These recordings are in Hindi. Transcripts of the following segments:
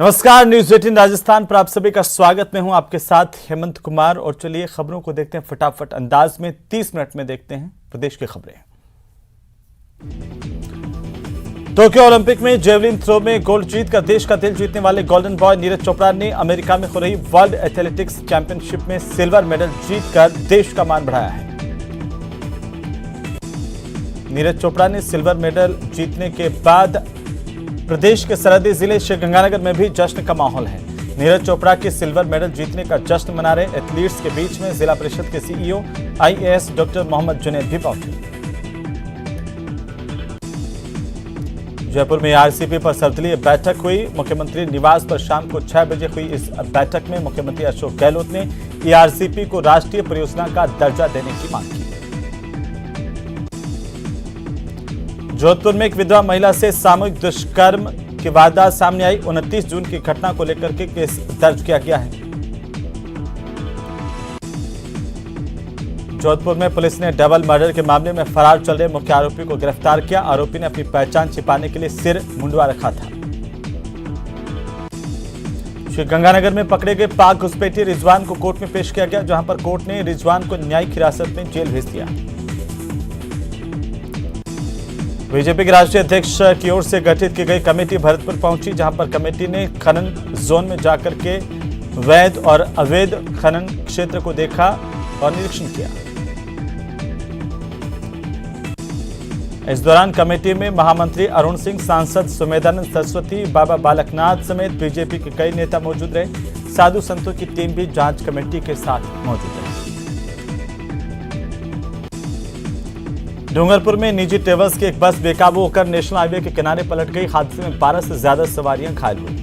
नमस्कार, न्यूज 18 राजस्थान पर आप सभी का स्वागत। मैं हूं आपके साथ हेमंत कुमार और चलिए खबरों को देखते हैं फटाफट अंदाज में। 30 मिनट में देखते हैं प्रदेश की खबरें। टोक्यो ओलंपिक में जेवलिन थ्रो में गोल्ड जीतकर देश का दिल जीतने वाले गोल्डन बॉय नीरज चोपड़ा ने अमेरिका में हो रही वर्ल्ड एथलेटिक्स चैंपियनशिप में सिल्वर मेडल जीतकर देश का मान बढ़ाया है। नीरज चोपड़ा ने सिल्वर मेडल जीतने के बाद प्रदेश के सरहदी जिले श्रीगंगानगर में भी जश्न का माहौल है। नीरज चोपड़ा के सिल्वर मेडल जीतने का जश्न मना रहे एथलीट्स के बीच में जिला परिषद के CEO IAS doctor Mohammad Junaid भी पहुंचे। जयपुर में आरसीपी पर सर्वदलीय बैठक हुई। मुख्यमंत्री निवास पर शाम को 6 बजे हुई इस बैठक में मुख्यमंत्री अशोक गहलोत ने ईआरसीपी को राष्ट्रीय परियोजना का दर्जा देने की मांग की। जोधपुर में एक विधवा महिला से सामूहिक दुष्कर्म की वारदात सामने आई। 29 जून की घटना को लेकर के केस दर्ज किया गया है। जोधपुर में पुलिस ने डबल मर्डर के मामले में फरार चल रहे मुख्य आरोपी को गिरफ्तार किया। आरोपी ने अपनी पहचान छिपाने के लिए सिर मुंडवा रखा था। श्रीगंगानगर में पकड़े गए पाक घुसपैठी रिजवान को कोर्ट में पेश किया गया, जहां पर कोर्ट ने रिजवान को न्यायिक हिरासत में जेल भेज दिया। बीजेपी के राष्ट्रीय अध्यक्ष की ओर से गठित की गई कमेटी भरतपुर पहुंची, जहां पर कमेटी ने खनन जोन में जाकर के वैध और अवैध खनन क्षेत्र को देखा और निरीक्षण किया। इस दौरान कमेटी में महामंत्री अरुण सिंह, सांसद सुमेधानंद सरस्वती, बाबा बालकनाथ समेत बीजेपी के कई नेता मौजूद रहे। साधु संतों की टीम भी जांच कमेटी के साथ मौजूद रही। डूंगरपुर में निजी ट्रेवल्स की एक बस बेकाबू होकर नेशनल हाईवे के किनारे पलट गई। हादसे में 12 से ज्यादा सवारियां घायल हुई।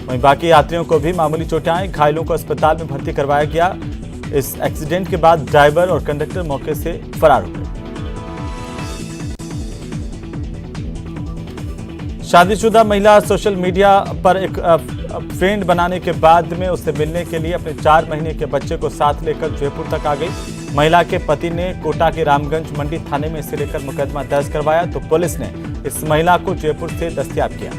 वहीं बाकी यात्रियों को भी मामूली चोटें आई। घायलों को अस्पताल में भर्ती करवाया गया। इस एक्सीडेंट के बाद ड्राइवर और कंडक्टर मौके से फरार हो गए। शादीशुदा महिला सोशल मीडिया पर एक फ्रेंड बनाने के बाद में उससे मिलने के लिए अपने 4 महीने के बच्चे को साथ लेकर जयपुर तक आ गई। महिला के पति ने कोटा के रामगंज मंडी थाने में इसे लेकर मुकदमा दर्ज करवाया, तो पुलिस ने इस महिला को जयपुर से दस्तयाब किया।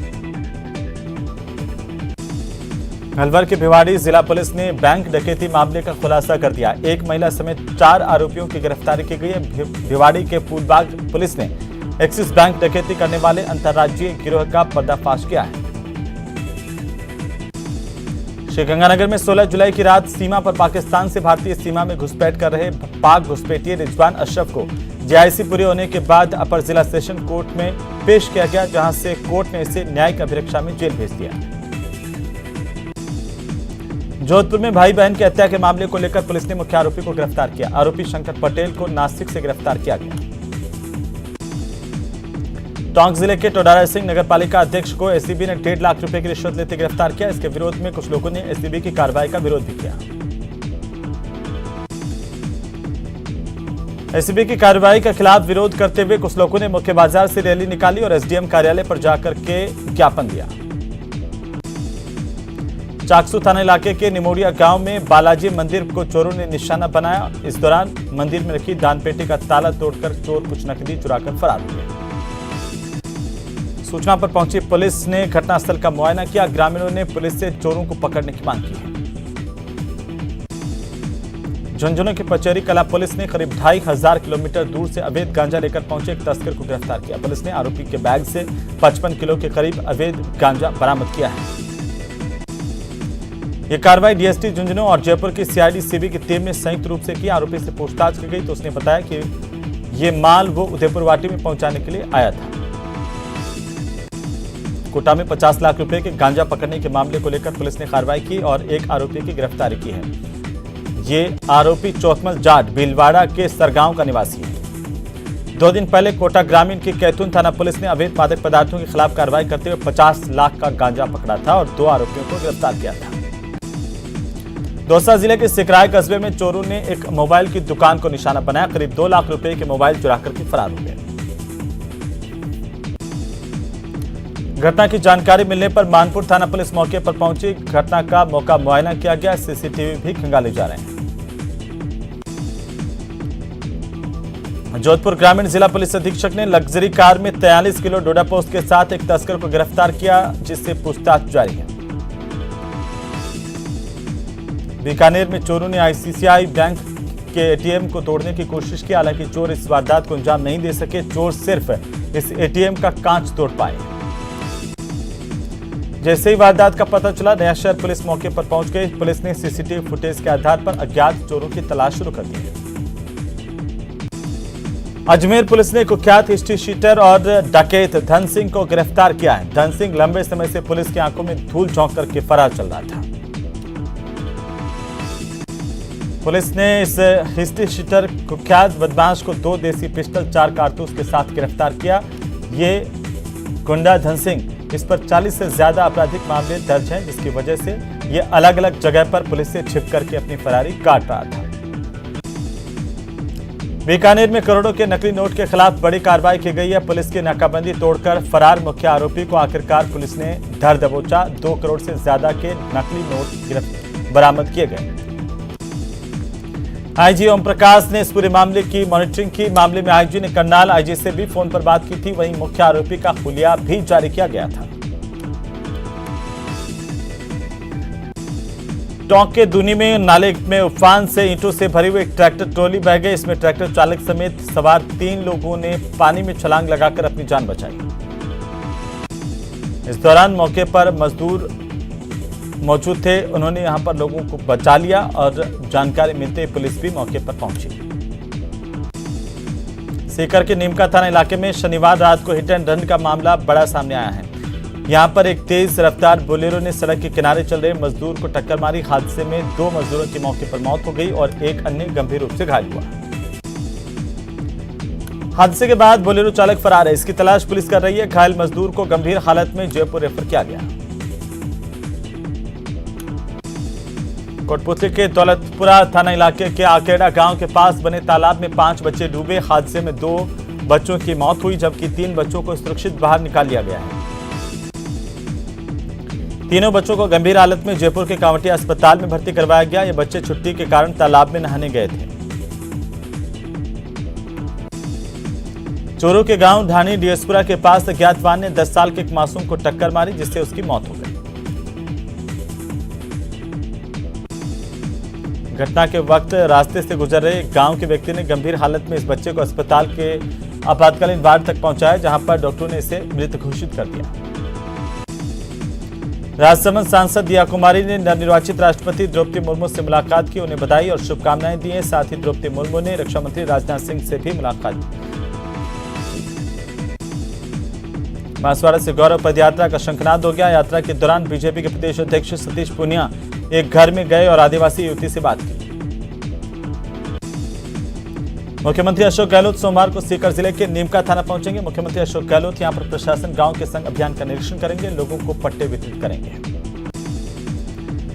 अलवर के भिवाड़ी जिला पुलिस ने बैंक डकैती मामले का खुलासा कर दिया। एक महिला समेत 4 आरोपियों की गिरफ्तारी की गई है। भिवाड़ी के फूलबाग पुलिस ने एक्सिस बैंक डकैती करने वाले अंतर्राज्यीय गिरोह का पर्दाफाश किया है। श्रीगंगानगर में 16 जुलाई की रात सीमा पर पाकिस्तान से भारतीय सीमा में घुसपैठ कर रहे पाक घुसपैठिए रिजवान अशरफ को जेआईसी पूरे होने के बाद अपर जिला सेशन कोर्ट में पेश किया गया, जहां से कोर्ट ने इसे न्यायिक अभिरक्षा में जेल भेज दिया। जोधपुर में भाई बहन की हत्या के मामले को लेकर पुलिस ने मुख्य आरोपी को गिरफ्तार किया। आरोपी शंकर पटेल को नासिक से गिरफ्तार किया गया। टोंक जिले के टोडारा सिंह नगरपालिका अध्यक्ष को एसीबी ने 1.5 लाख रुपए की रिश्वत लेते गिरफ्तार किया। इसके विरोध में कुछ लोगों ने एसीबी की कार्रवाई का विरोध भी किया। एसीबी की कार्रवाई के खिलाफ विरोध करते हुए कुछ लोगों ने मुख्य बाजार से रैली निकाली और एसडीएम कार्यालय पर जाकर के ज्ञापन दिया। चाकसू थाना इलाके के निमोड़िया गांव में बालाजी मंदिर को चोरों ने निशाना बनाया। इस दौरान मंदिर में रखी दान पेटी का ताला तोड़कर चोर कुछ नकदी चुराकर फरार हो गए। सूचना पर पहुंची पुलिस ने घटनास्थल का मुआयना किया। ग्रामीणों ने पुलिस से चोरों को पकड़ने की मांग की है। झुंझुनू की पचेरी कला पुलिस ने करीब 2500 किलोमीटर दूर से अवैध गांजा लेकर पहुंचे एक तस्कर को गिरफ्तार किया। पुलिस ने आरोपी के बैग से 55 किलो के करीब अवैध गांजा बरामद किया है। यह कार्रवाई डीएसटी झुंझुनू और जयपुर की सीआईडी सीबी की टीम ने संयुक्त रूप से की। आरोपी से पूछताछ की गई तो उसने बताया कि यह माल वो उदयपुर वाटी में पहुंचाने के लिए आया था। कोटा में 50 लाख रुपए के गांजा पकड़ने के मामले को लेकर पुलिस ने कार्रवाई की और एक आरोपी की गिरफ्तारी की है। ये आरोपी चौथमल जाट भीलवाड़ा के सरगांव का निवासी है। 2 दिन पहले कोटा ग्रामीण की कैथून थाना पुलिस ने अवैध मादक पदार्थों के खिलाफ कार्रवाई करते हुए 50 लाख का गांजा पकड़ा था और 2 आरोपियों को गिरफ्तार किया था। दौसा जिले के सिकराय कस्बे में चोरों ने एक मोबाइल की दुकान को निशाना बनाया। करीब 2 लाख रुपए के मोबाइल चुरा करके फरार हो गए। घटना की जानकारी मिलने पर मानपुर थाना पुलिस मौके पर पहुंची। घटना का मौका मुआयना किया गया। सीसीटीवी भी खंगाले जा रहे हैं। जोधपुर ग्रामीण जिला पुलिस अधीक्षक ने लग्जरी कार में 43 किलो डोडा पोस्ट के साथ एक तस्कर को गिरफ्तार किया, जिससे पूछताछ जारी है। बीकानेर में चोरों ने आईसीआईसीआई बैंक के एटीएम को तोड़ने की कोशिश की, हालांकि चोर इस वारदात को अंजाम नहीं दे सके। चोर सिर्फ इस एटीएम का कांच तोड़ पाए। जैसे ही वारदात का पता चला, नया शहर पुलिस मौके पर पहुंच गई। पुलिस ने सीसीटीवी फुटेज के आधार पर अज्ञात चोरों की तलाश शुरू कर दी है। अजमेर पुलिस ने कुख्यात हिस्ट्री शीटर और डकैत धन सिंह को गिरफ्तार किया है। धन सिंह लंबे समय से पुलिस की आंखों में धूल झोंक करके फरार चल रहा था। पुलिस ने इस हिस्ट्री शीटर कुख्यात बदमाश को 2 देसी पिस्टल 4 कारतूस के साथ गिरफ्तार किया। ये गुंडा धन सिंह, इस पर 40 से ज्यादा आपराधिक मामले दर्ज हैं, जिसकी वजह से ये अलग अलग जगह पर पुलिस से छिप करके अपनी फरारी काट रहा था। बीकानेर में करोड़ों के नकली नोट के खिलाफ बड़ी कार्रवाई की गई है। पुलिस की नाकाबंदी तोड़कर फरार मुख्य आरोपी को आखिरकार पुलिस ने धर दबोचा। 2 करोड़ से ज्यादा के नकली नोट बरामद किए गए। आईजी ओम प्रकाश ने इस पूरे मामले की मॉनिटरिंग की। मामले में आईजी ने करनाल आईजी से भी फोन पर बात की थी। वहीं मुख्य आरोपी का हुलिया भी जारी किया गया था। टोंक के दूनी में नाले में उफान से ईंटों से भरी हुई एक ट्रैक्टर ट्रॉली बह गई। इसमें ट्रैक्टर चालक समेत सवार 3 लोगों ने पानी में छलांग लगाकर अपनी जान बचाई। इस दौरान मौके पर मजदूर मौजूद थे, उन्होंने यहां पर लोगों को बचा लिया और जानकारी मिलते ही पुलिस भी मौके पर पहुंची। सीकर के नीमका थाना इलाके में शनिवार रात को हिट एंड रन का मामला बड़ा सामने आया है। यहां पर एक तेज रफ्तार बोलेरो ने सड़क के किनारे चल रहे मजदूर को टक्कर मारी। हादसे में 2 मजदूरों की मौके पर मौत हो गई और एक अन्य गंभीर रूप से घायल हुआ। हादसे के बाद बोलेरो चालक फरार है। इसकी तलाश पुलिस कर रही है। घायल मजदूर को गंभीर हालत में जयपुर रेफर किया गया। कोटपुतली के दौलतपुरा थाना इलाके के आकेड़ा गांव के पास बने तालाब में 5 बच्चे डूबे। हादसे में 2 बच्चों की मौत हुई, जबकि 3 बच्चों को सुरक्षित बाहर निकाल लिया गया है। तीनों बच्चों को गंभीर हालत में जयपुर के कांवटिया अस्पताल में भर्ती करवाया गया। ये बच्चे छुट्टी के कारण तालाब में नहाने गए थे। चोरों के गांव ढानी डियसपुरा के पास अज्ञात वाहन ने 10 साल के एक मासूम को टक्कर मारी, जिससे उसकी मौत हो गई। घटना के वक्त रास्ते से गुजर रहे गांव के व्यक्ति ने गंभीर हालत में इस बच्चे को अस्पताल के आपातकालीन वार्ड तक पहुंचाया, जहां पर डॉक्टरों ने इसे मृत घोषित कर दिया। राजसमंद सांसद दिया कुमारी ने नवनिर्वाचित राष्ट्रपति द्रौपदी मुर्मू से मुलाकात की, उन्हें बधाई और शुभकामनाएं दी हैं। साथ ही द्रौपदी मुर्मू ने रक्षा मंत्री राजनाथ सिंह से भी मुलाकात की। बांसवाड़ा से गौरव पदयात्रा का शंखनाद हो गया। यात्रा के दौरान बीजेपी के प्रदेश अध्यक्ष सतीश पूनिया एक घर में गए और आदिवासी युवती से बात की। मुख्यमंत्री अशोक गहलोत सोमवार को सीकर जिले के नीमका थाना पहुंचेंगे। मुख्यमंत्री अशोक गहलोत यहां पर प्रशासन गांव के संग अभियान का निरीक्षण करेंगे, लोगों को पट्टे वितरित करेंगे।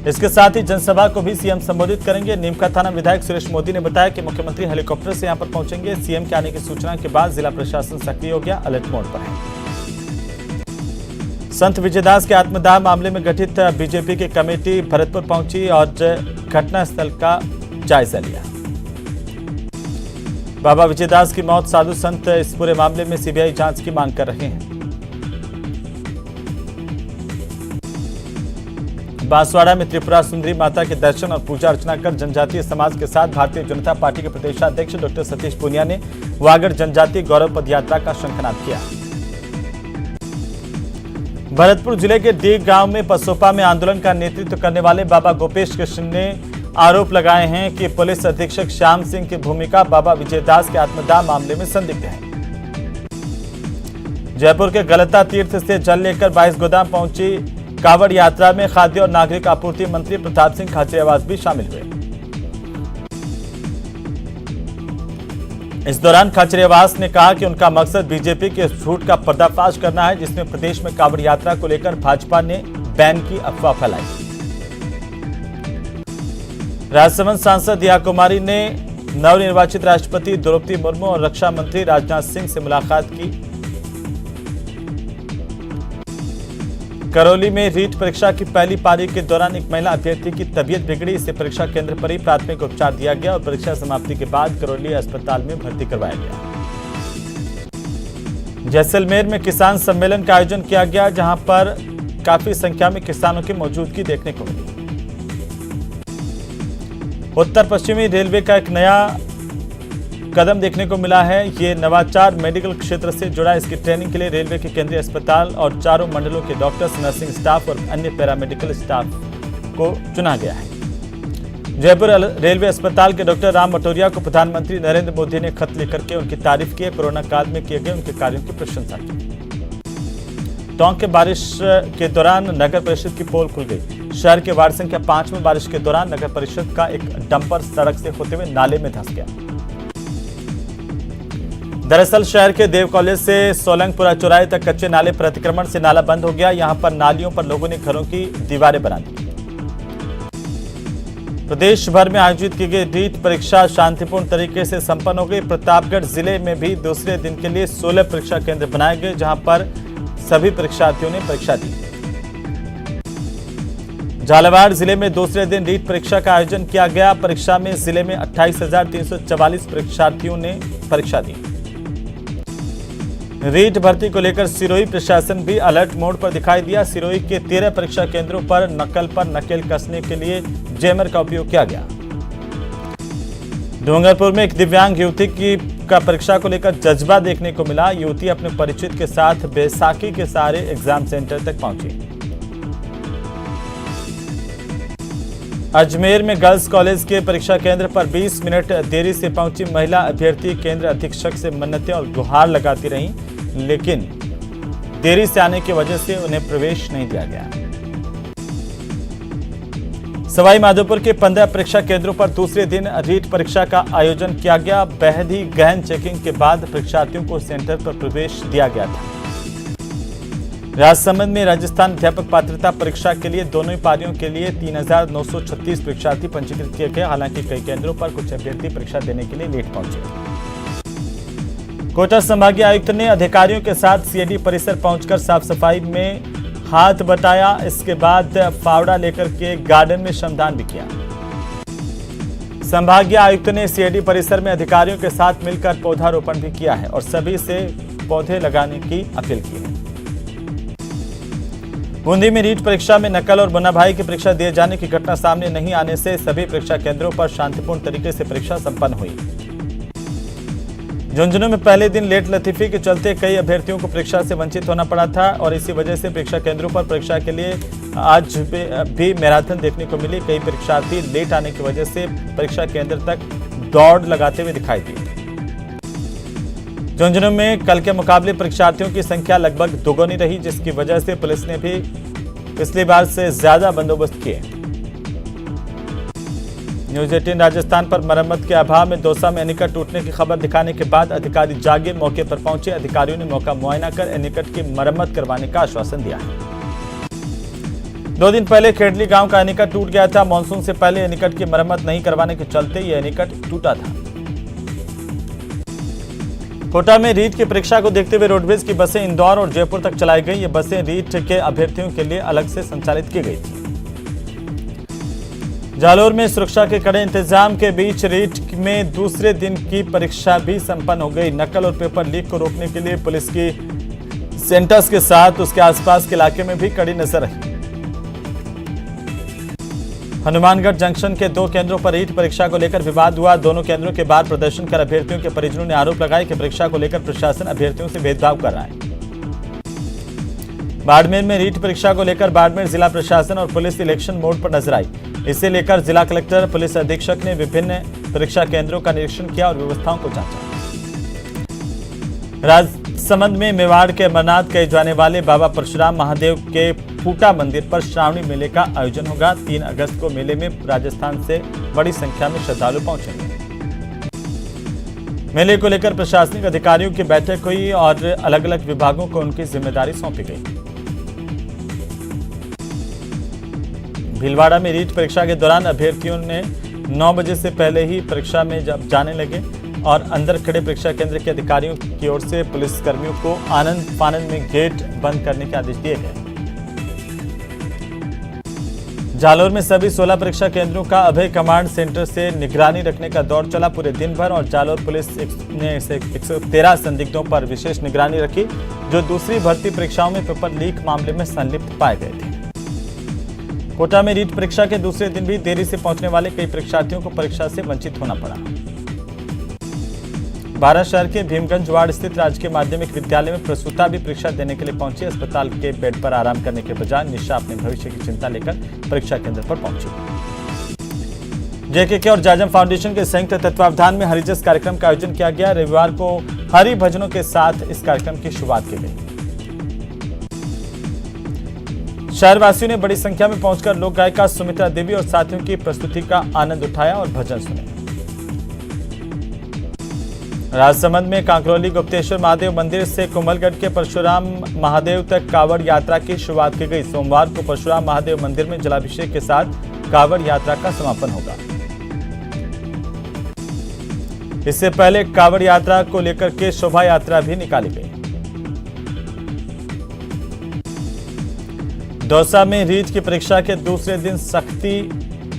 इसके साथ ही जनसभा को भी सीएम संबोधित करेंगे। नीमका थाना विधायक सुरेश मोदी ने बताया कि मुख्यमंत्री हेलीकॉप्टर से यहां पर पहुंचेंगे। सीएम के आने की सूचना के बाद जिला प्रशासन सक्रिय हो गया, अलर्ट मोड पर है। संत विजयदास के आत्मदाह मामले में गठित बीजेपी की कमेटी भरतपुर पहुंची और घटनास्थल का जायजा लिया। बाबा विजयदास की मौत, साधु संत इस पूरे मामले में सीबीआई जांच की मांग कर रहे हैं। बांसवाड़ा में त्रिपुरा सुंदरी माता के दर्शन और पूजा अर्चना कर जनजातीय समाज के साथ भारतीय जनता पार्टी के प्रदेशाध्यक्ष डॉक्टर सतीश पूनिया ने वागड़ जनजातीय गौरव पदयात्रा का शंखनाद किया। भरतपुर जिले के डीग गांव में पसोपा में आंदोलन का नेतृत्व करने वाले बाबा गोपेश कृष्ण ने आरोप लगाए हैं कि पुलिस अधीक्षक श्याम सिंह की भूमिका बाबा विजयदास के आत्मदाह मामले में संदिग्ध है। जयपुर के गलता तीर्थ से जल लेकर 22 गोदाम पहुंची कावड़ यात्रा में खाद्य और नागरिक आपूर्ति मंत्री प्रताप सिंह खाचरियावास भी शामिल हुए। इस दौरान खाचरियावास ने कहा कि उनका मकसद बीजेपी के झूठ का पर्दाफाश करना है, जिसमें प्रदेश में कावड़ यात्रा को लेकर भाजपा ने बैन की अफवाह फैलाई। राजसमंद सांसद दिया कुमारी ने नवनिर्वाचित राष्ट्रपति द्रौपदी मुर्मू और रक्षा मंत्री राजनाथ सिंह से मुलाकात की। करौली में रीट परीक्षा की पहली पारी के दौरान एक महिला अभ्यर्थी की तबीयत बिगड़ी। इसे परीक्षा केंद्र पर ही प्राथमिक उपचार दिया गया और परीक्षा समाप्ति के बाद करौली अस्पताल में भर्ती करवाया गया। जैसलमेर में किसान सम्मेलन का आयोजन किया गया, जहां पर काफी संख्या में किसानों की मौजूदगी देखने को मिली। उत्तर पश्चिमी रेलवे का एक नया कदम देखने को मिला है। ये नवाचार मेडिकल क्षेत्र से जुड़ा। इसकी ट्रेनिंग के लिए रेलवे के केंद्रीय अस्पताल और चारों मंडलों के डॉक्टर्स, नर्सिंग स्टाफ और अन्य पैरामेडिकल स्टाफ को चुना गया है। जयपुर रेलवे अस्पताल के डॉक्टर राम मटोरिया को प्रधानमंत्री नरेंद्र मोदी ने खत लिखकर के उनकी तारीफ की। कोरोना काल में किए गए उनके कार्यों की प्रशंसा की। टोंक के बारिश के दौरान नगर परिषद की पोल खुल गई। शहर के वार्ड संख्या 5 में बारिश के दौरान नगर परिषद का एक डंपर सड़क से होते हुए नाले में धंस गया। दरअसल शहर के देव कॉलेज से सोलंगपुरा चौराहे तक कच्चे नाले पर अतिक्रमण से नाला बंद हो गया। यहां पर नालियों पर लोगों ने घरों की दीवारें बना दी। प्रदेश भर में आयोजित की गई नीट परीक्षा शांतिपूर्ण तरीके से संपन्न हो गई। प्रतापगढ़ जिले में भी दूसरे दिन के लिए 16 परीक्षा केंद्र बनाए गए, जहां पर सभी परीक्षार्थियों ने परीक्षा दी। झालावाड़ जिले में दूसरे दिन नीट परीक्षा का आयोजन किया गया। परीक्षा में जिले में 28,344 परीक्षार्थियों ने परीक्षा दी। नीट भर्ती को लेकर सिरोही प्रशासन भी अलर्ट मोड पर दिखाई दिया। सिरोही के 13 परीक्षा केंद्रों पर नकेल कसने के लिए जैमर का उपयोग किया गया। डूंगरपुर में एक दिव्यांग युवती का परीक्षा को लेकर जज्बा देखने को मिला। युवती अपने परिचित के साथ बैसाखी के सहारे एग्जाम सेंटर तक पहुंची। अजमेर में गर्ल्स कॉलेज के परीक्षा केंद्र पर 20 मिनट देरी से पहुंची महिला अभ्यर्थी केंद्र अधीक्षक से मन्नतें और गुहार लगाती रहीं, लेकिन देरी से आने की वजह से उन्हें प्रवेश नहीं दिया गया। सवाई माधोपुर के 15 परीक्षा केंद्रों पर दूसरे दिन रीट परीक्षा का आयोजन किया गया। बेहद ही गहन चेकिंग के बाद परीक्षार्थियों को सेंटर पर प्रवेश दिया गया था। राजसमंद में राजस्थान अध्यापक पात्रता परीक्षा के लिए दोनों ही पारियों के लिए 3,936 परीक्षार्थी पंजीकृत किए गए। हालांकि कई केंद्रों पर कुछ अभ्यर्थी परीक्षा देने के लिए लेट पहुंचे। कोटा संभागीय आयुक्त ने अधिकारियों के साथ सीएडी परिसर पहुंचकर साफ सफाई में हाथ बटाया। इसके बाद फावड़ा लेकर के गार्डन में श्रमदान भी किया। संभागीय आयुक्त ने सीएडी परिसर में अधिकारियों के साथ मिलकर पौधारोपण भी किया है और सभी से पौधे लगाने की अपील की है। बूंदी में नीट परीक्षा में नकल और मुन्ना भाई की परीक्षा दिए जाने की घटना सामने नहीं आने से सभी परीक्षा केंद्रों पर शांतिपूर्ण तरीके से परीक्षा संपन्न हुई। झुंझुनू में पहले दिन लेट लतीफी के चलते कई अभ्यर्थियों को परीक्षा से वंचित होना पड़ा था और इसी वजह से परीक्षा केंद्रों पर परीक्षा के लिए आज भी मैराथन देखने को मिली। कई परीक्षार्थी लेट आने की वजह से परीक्षा केंद्र तक दौड़ लगाते हुए दिखाई दिए। झुंझुनू में कल के मुकाबले परीक्षार्थियों की संख्या लगभग दोगुनी रही, जिसकी वजह से पुलिस ने भी पिछली बार से ज्यादा बंदोबस्त किए। न्यूज 18 राजस्थान पर मरम्मत के अभाव में दौसा में एनीकट टूटने की खबर दिखाने के बाद अधिकारी जागे मौके पर पहुंचे। अधिकारियों ने मौका मुआयना कर एनीकट की मरम्मत करवाने का आश्वासन दिया है। 2 दिन पहले खेड़ली गांव का एनीकट टूट गया था। मानसून से पहले एनीकट की मरम्मत नहीं करवाने के चलते यह एनीकट टूटा था। कोटा में रीट की परीक्षा को देखते हुए रोडवेज की बसें इंदौर और जयपुर तक चलाई गई। ये बसें रीट के अभ्यर्थियों के लिए अलग से संचालित की गई थी। जालोर में सुरक्षा के कड़े इंतजाम के बीच रीट में दूसरे दिन की परीक्षा भी संपन्न हो गई। नकल और पेपर लीक को रोकने के लिए पुलिस की सेंटर्स के साथ उसके आसपास के इलाके में भी कड़ी नजर रही। हनुमानगढ़ जंक्शन के 2 केंद्रों पर रीट परीक्षा को लेकर विवाद हुआ। दोनों केंद्रों के बाहर प्रदर्शन कर अभ्यर्थियों के परिजनों ने आरोप लगाए कि परीक्षा को लेकर प्रशासन अभ्यर्थियों से भेदभाव कर रहा है। बाड़मेर में रीट परीक्षा को लेकर बाड़मेर जिला प्रशासन और पुलिस इलेक्शन मोड पर नजर आई। इसे लेकर जिला कलेक्टर पुलिस अधीक्षक ने विभिन्न परीक्षा केंद्रों का निरीक्षण किया और व्यवस्थाओं को जांचा। राजसमंद में मेवाड़ के अमरनाथ कहे जाने वाले बाबा परशुराम महादेव के फूटा मंदिर पर श्रावणी मेले का आयोजन होगा। 3 अगस्त को मेले में राजस्थान से बड़ी संख्या में श्रद्धालु पहुंचेंगे। मेले को लेकर प्रशासनिक अधिकारियों की बैठक हुई और अलग अलग विभागों को उनकी जिम्मेदारी सौंपी गई। भीलवाड़ा में रीट परीक्षा के दौरान अभ्यर्थियों ने 9 बजे से पहले ही परीक्षा में जब जाने लगे और अंदर खड़े परीक्षा केंद्र के अधिकारियों की ओर से पुलिसकर्मियों को आनंद फानंद में गेट बंद करने के आदेश दिए गए। जालोर में सभी 16 परीक्षा केंद्रों का अभय कमांड सेंटर से निगरानी रखने का दौर चला पूरे दिन भर और जालोर पुलिस ने 113 संदिग्धों पर विशेष निगरानी रखी जो दूसरी भर्ती परीक्षाओं में पेपर लीक मामले में संलिप्त पाए गए थे। कोटा में रीट परीक्षा के दूसरे दिन भी देरी से पहुंचने वाले कई परीक्षार्थियों को परीक्षा से वंचित होना पड़ा। बारा शहर के भीमगंज वार्ड स्थित राजकीय माध्यमिक विद्यालय में प्रसूता भी परीक्षा देने के लिए पहुंची। अस्पताल के बेड पर आराम करने के बजाय निशा अपने भविष्य की चिंता लेकर परीक्षा केंद्र पर पहुंची। जेकेके और जाजम फाउंडेशन के संयुक्त तत्वावधान में हरिजस कार्यक्रम का आयोजन किया गया। रविवार को हरि भजनों के साथ इस कार्यक्रम की शुरुआत की गई। शहरवासियों ने बड़ी संख्या में पहुंचकर लोक गायिका सुमित्रा देवी और साथियों की प्रस्तुति का आनंद उठाया और भजन सुने। राजसमंद में कांकरौली गुप्तेश्वर महादेव मंदिर से कोमलगढ़ के परशुराम महादेव तक कावड़ यात्रा की शुरुआत की गई। सोमवार को परशुराम महादेव मंदिर में जलाभिषेक के साथ कावड़ यात्रा का समापन होगा। इससे पहले कावड़ यात्रा को लेकर के शोभा यात्रा भी निकाली गई। दौसा में रीट की परीक्षा के दूसरे दिन सख्ती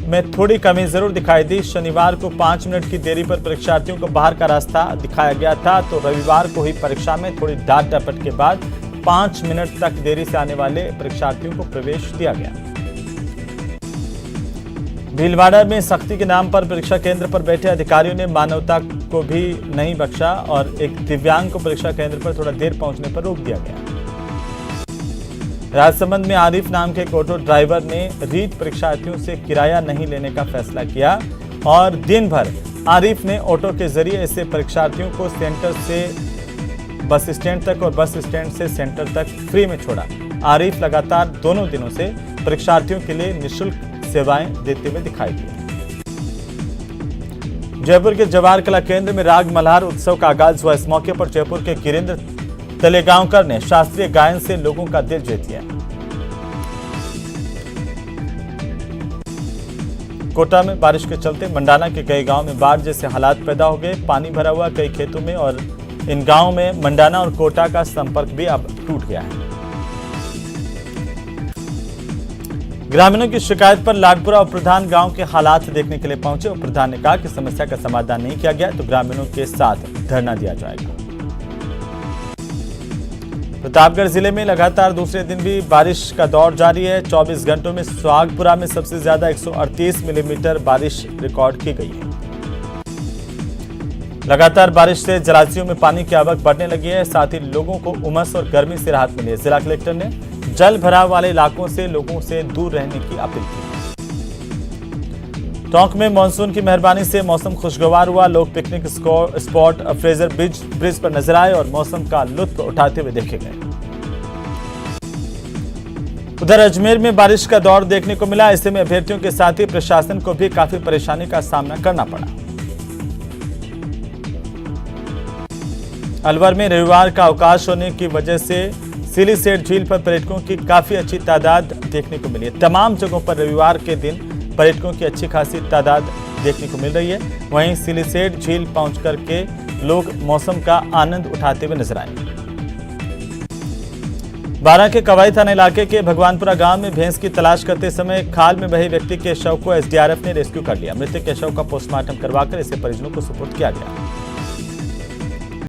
में थोड़ी कमी जरूर दिखाई दी। शनिवार को 5 मिनट की देरी पर परीक्षार्थियों को बाहर का रास्ता दिखाया गया था तो रविवार को हुई परीक्षा में थोड़ी डांट डपट के बाद 5 मिनट तक देरी से आने वाले परीक्षार्थियों को प्रवेश दिया गया। भीलवाड़ा में सख्ती के नाम पर परीक्षा केंद्र पर बैठे अधिकारियों ने मानवता को भी नहीं बख्शा और एक दिव्यांग को परीक्षा केंद्र पर थोड़ा देर पहुंचने पर रोक दिया गया। राजसमंद में आरिफ नाम के एक ऑटो ड्राइवर ने रीट परीक्षार्थियों से किराया नहीं लेने का फैसला किया और दिन भर आरिफ ने ऑटो के जरिए ऐसे परीक्षार्थियों को सेंटर से बस स्टैंड तक और बस स्टैंड से सेंटर तक फ्री में छोड़ा। आरिफ लगातार दोनों दिनों से परीक्षार्थियों के लिए निःशुल्क सेवाएं देते हुए दिखाई दिए। जयपुर के जवाहर कला केंद्र में राग मल्हार उत्सव का आगाज हुआ। इस मौके पर जयपुर के गिरीन्द्र तलेगांवकर ने शास्त्रीय गायन से लोगों का दिल जीत लिया। कोटा में बारिश के चलते मंडाना के कई गांवों में बाढ़ जैसे हालात पैदा हो गए। पानी भरा हुआ कई खेतों में और इन गांवों में मंडाना और कोटा का संपर्क भी अब टूट गया है। ग्रामीणों की शिकायत पर लाडपुरा और प्रधान गांव के हालात देखने के लिए पहुंचे और प्रधान ने कहा कि समस्या का समाधान नहीं किया गया तो ग्रामीणों के साथ धरना दिया जाएगा। प्रतापगढ़ जिले में लगातार दूसरे दिन भी बारिश का दौर जारी है। 24 घंटों में सुहागपुरा में सबसे ज्यादा 138 मिलीमीटर बारिश रिकॉर्ड की गई है। लगातार बारिश से जलाशयों में पानी की आवक बढ़ने लगी है। साथ ही लोगों को उमस और गर्मी से राहत मिली है। जिला कलेक्टर ने जल भराव वाले इलाकों से लोगों से दूर रहने की अपील की। टोंक में मानसून की मेहरबानी से मौसम खुशगवार हुआ। लोग पिकनिक स्पॉट फ्रेजर ब्रिज पर नजर आए और मौसम का लुत्फ उठाते हुए देखे गए। उधर अजमेर में बारिश का दौर देखने को मिला। ऐसे में अभ्यर्थियों के साथ ही प्रशासन को भी काफी परेशानी का सामना करना पड़ा। अलवर में रविवार का अवकाश होने की वजह से सिलीसेट झील पर पर्यटकों की काफी अच्छी तादाद देखने को मिली है। तमाम जगहों पर रविवार के दिन पर्यटकों की अच्छी खासी तादाद देखने को मिल रही है। वहीं सिलीसेट झील पहुंच करके लोग मौसम का आनंद उठाते हुए नजर आए। बारां के कवाई थाना इलाके के भगवानपुरा गांव में भैंस की तलाश करते समय खाल में बहे व्यक्ति के शव को एसडीआरएफ ने रेस्क्यू कर लिया। मृतक के शव का पोस्टमार्टम करवाकर इसे परिजनों को सुपुर्द किया गया।